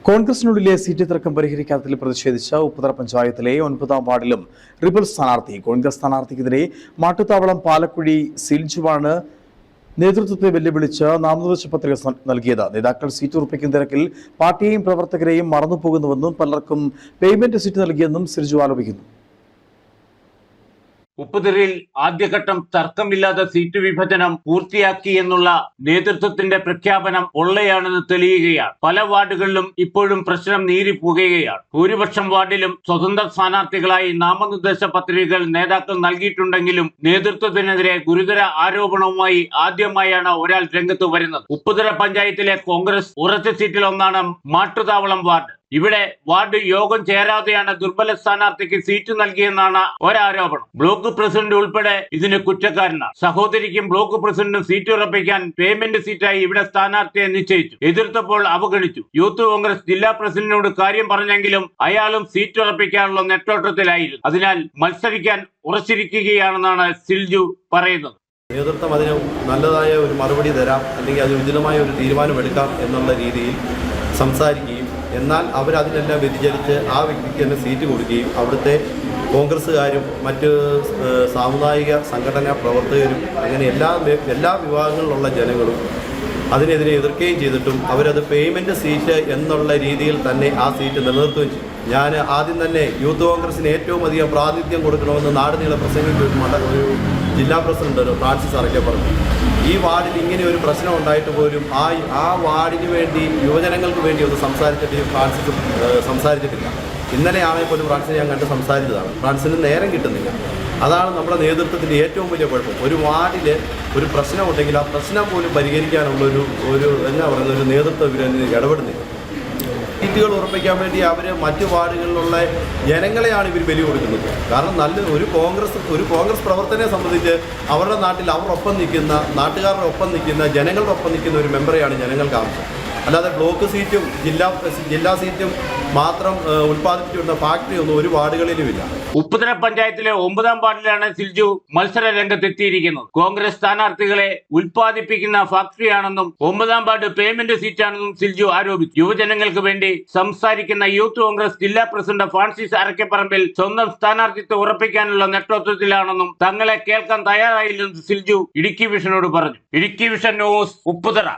കോൺഗ്രസിനുള്ളിലെ seat തർക്കം പരിഹരിക്കാത്തതിൽ പ്രതിഷേധിച്ച് ഉപ്പുതറ പഞ്ചായത്തിലെ 9ാം വാർഡിലും റിബൽ സ്ഥാനാർത്ഥി കോൺഗ്രസ് സ്ഥാനാർത്ഥിക്കെതിരെ മാട്ടുത്താവളം പാലക്കുഴി സിൽജുവാണ് നേതൃത്വത്തെ വെല്ലുവിളിച്ച് നാമനിർദ്ദേശ പത്രിക നൽകിയത്. നേതാക്കൾ സീറ്റ് ഉറപ്പിക്കുന്ന തിരക്കിൽ പാർട്ടിയെയും പ്രവർത്തകരെയും മറന്നുപോകുന്നുവെന്നും പലർക്കും പേയ്മെന്റ് സീറ്റ് നൽകിയെന്നും സിൽജു ആരോപിക്കുന്നു. ഉപ്പുതറയിൽ ആദ്യഘട്ടം തർക്കമില്ലാതെ സീറ്റ് വിഭജനം പൂർത്തിയാക്കി എന്നുള്ള നേതൃത്വത്തിന്റെ പ്രഖ്യാപനം പൊള്ളയാണെന്ന് തെളിയുകയാണ്. പല വാർഡുകളിലും ഇപ്പോഴും പ്രശ്നം നീറിപ്പോകുകയാണ്. ഭൂരിപക്ഷം വാർഡിലും സ്വതന്ത്ര സ്ഥാനാർത്ഥികളായി നാമനിർദ്ദേശ പത്രികകൾ നേതാക്കൾ നൽകിയിട്ടുണ്ടെങ്കിലും നേതൃത്വത്തിനെതിരെ ഗുരുതര ആരോപണവുമായി ആദ്യമായാണ് ഒരാൾ രംഗത്ത് വരുന്നത്. ഉപ്പുതറ പഞ്ചായത്തിലെ കോൺഗ്രസ് ഉറച്ച സീറ്റിലൊന്നാണ് മാട്ടുതാവളം വാർഡ്. ഇവിടെ വാർഡ് യോഗം ചേരാതെയാണ് ദുർബല സ്ഥാനാർത്ഥിക്ക് സീറ്റ് നൽകിയെന്നാണ് ഒരാരോപണം. ബ്ലോക്ക് പ്രസിഡന്റ് ഉൾപ്പെടെ ഇതിന് കുറ്റക്കാരനാണ്. സഹോദരിക്കും ബ്ലോക്ക് പ്രസിഡന്റും സീറ്റ് ഉറപ്പിക്കാൻ പേയ്മെന്റ് സീറ്റായി ഇവിടെ സ്ഥാനാർത്ഥിയെ നിശ്ചയിച്ചു. എതിർത്തപ്പോൾ അവഗണിച്ചു. യൂത്ത് കോൺഗ്രസ് ജില്ലാ പ്രസിഡന്റിനോട് കാര്യം പറഞ്ഞെങ്കിലും അയാളും സീറ്റ് ഉറപ്പിക്കാനുള്ള നെട്ടോട്ടത്തിലായിരുന്നു. അതിനാൽ മത്സരിക്കാൻ ഉറച്ചിരിക്കുകയാണെന്നാണ് സിൽജു പറയുന്നത്. നേതൃത്വം അതിന് നല്ലതായ ഒരു മറുപടി തരാം, അല്ലെങ്കിൽ അത് ഉചിതമായ ഒരു തീരുമാനമെടുക്കാം എന്നുള്ള രീതിയിൽ സംസാരിക്കുകയും, എന്നാൽ അവരതിനെല്ലാം വ്യതിചലിച്ച് ആ വ്യക്തിക്ക് തന്നെ സീറ്റ് കൊടുക്കുകയും അവിടുത്തെ കോൺഗ്രസ്സുകാരും മറ്റ് സാമുദായിക സംഘടനാ പ്രവർത്തകരും അങ്ങനെ എല്ലാ വിഭാഗങ്ങളിലുള്ള ജനങ്ങളും അതിനെതിരെ എതിർക്കുകയും ചെയ്തിട്ടും അവരത് പേയ്മെൻറ്റ് സീറ്റ് എന്നുള്ള രീതിയിൽ തന്നെ ആ സീറ്റ് നിലനിർത്തുകയും ചെയ്തു. ഞാൻ ആദ്യം തന്നെ യൂത്ത് കോൺഗ്രസിന് ഏറ്റവും അധികം പ്രാതിനിധ്യം കൊടുക്കണമെന്ന് നാടുനീള പ്രസംഗിച്ച ഒരു ജില്ലാ പ്രസിഡന്റ് ഫ്രാൻസിസ് അറക്കെ പറഞ്ഞു. ഈ വാർഡിൽ ഇങ്ങനെ ഒരു പ്രശ്നം ഉണ്ടായിട്ട് പോലും ആ വാർഡിന് വേണ്ടി യുവജനങ്ങൾക്ക് വേണ്ടി ഒന്ന് സംസാരിച്ചിട്ട് ഫ്രാൻസിസ് സംസാരിച്ചിട്ടില്ല. ഇന്നലെയാണെങ്കിൽ പോലും ഫ്രാൻസിനെ ഞാൻ കണ്ട് സംസാരിച്ചതാണ്. ഫ്രാൻസിന് നേരം കിട്ടുന്നില്ല. അതാണ് നമ്മുടെ നേതൃത്വത്തിൻ്റെ ഏറ്റവും വലിയ കുഴപ്പം. ഒരു വാർഡിൽ ഒരു പ്രശ്നമുണ്ടെങ്കിൽ ആ പ്രശ്നം പോലും പരിഹരിക്കാനുള്ള ഒരു നേതൃത്വം ഇവർ ഇടപെടുന്നില്ല. സീറ്റുകൾ ഉറപ്പിക്കാൻ വേണ്ടി അവർ മറ്റു വാർഡുകളിലുള്ള ജനങ്ങളെയാണ് ഇവർ ബലി കൊടുക്കുന്നത്. കാരണം ഒരു കോൺഗ്രസ് പ്രവർത്തനയെ സംബന്ധിച്ച് അവരുടെ നാട്ടിൽ അവരൊപ്പം നിൽക്കുന്ന, നാട്ടുകാരുടെ ഒപ്പം നിൽക്കുന്ന, ജനങ്ങളുടെ ഒപ്പം നിൽക്കുന്ന ഒരു മെമ്പറെയാണ് ജനങ്ങൾക്ക് ആവശ്യം. അല്ലാതെ ബ്ലോക്ക് സീറ്റും ജില്ലാ സീറ്റും മാത്രം ഉൽപ്പാദിപ്പിച്ചുകൊണ്ട ഫാക്ടറി ഒന്നും ഒരു വാർഡുകളിലുമില്ല. ഉപ്പുതറ പഞ്ചായത്തിലെ 9ാം വാർഡിലാണ് സിൽജു മത്സര രംഗത്തെത്തിയിരിക്കുന്നത്. കോൺഗ്രസ് സ്ഥാനാർത്ഥികളെ ഉൽപ്പാദിപ്പിക്കുന്ന ഫാക്ടറിയാണെന്നും 9ാം വാർഡ് പേയ്മെന്റ് സീറ്റാണെന്നും സിൽജു ആരോപിച്ചു. യുവജനങ്ങൾക്ക് വേണ്ടി സംസാരിക്കുന്ന യൂത്ത് കോൺഗ്രസ് ജില്ലാ പ്രസിഡന്റ് ഫ്രാൻസിസ് അരക്കപ്പറമ്പിൽ സ്വന്തം സ്ഥാനാർത്ഥിത്വം ഉറപ്പിക്കാനുള്ള നെട്ടോട്ടത്തിലാണെന്നും തങ്ങളെ കേൾക്കാൻ തയ്യാറായില്ലെന്നും സിൽജു ഇടുക്കി വിഷനോട് പറഞ്ഞു. Idukki vision news, Upputhara.